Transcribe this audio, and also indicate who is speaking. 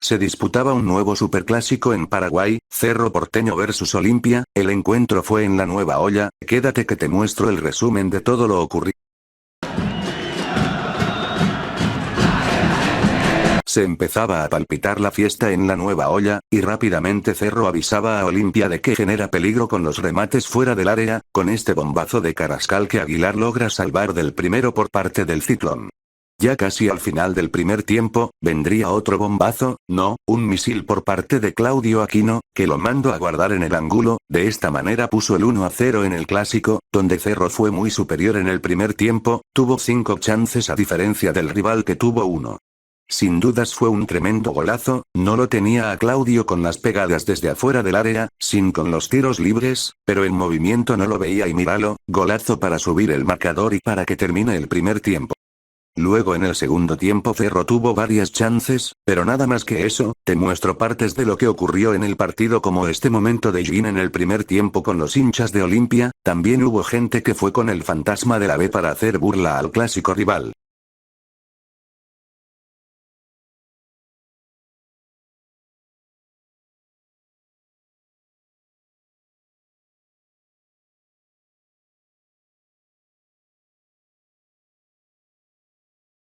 Speaker 1: Se disputaba un nuevo superclásico en Paraguay, Cerro Porteño versus Olimpia, el encuentro fue en la Nueva Olla, quédate que te muestro el resumen de todo lo ocurrido. Se empezaba a palpitar la fiesta en la Nueva Olla, y rápidamente Cerro avisaba a Olimpia de que genera peligro con los remates fuera del área, con este bombazo de Carrascal que Aguilar logra salvar del primero por parte del Ciclón. Ya casi al final del primer tiempo, vendría otro bombazo, no, un misil por parte de Claudio Aquino, que lo mandó a guardar en el ángulo, de esta manera puso el 1-0 en el clásico, donde Cerro fue muy superior en el primer tiempo, tuvo 5 chances a diferencia del rival que tuvo 1. Sin dudas fue un tremendo golazo, no lo tenía a Claudio con las pegadas desde afuera del área, sin con los tiros libres, pero en movimiento no lo veía y míralo, golazo para subir el marcador y para que termine el primer tiempo. Luego en el segundo tiempo Cerro tuvo varias chances, pero nada más que eso, te muestro partes de lo que ocurrió en el partido como este momento de Jin en el primer tiempo con los hinchas de Olimpia, también hubo gente que fue con el fantasma de la B para hacer burla al clásico rival.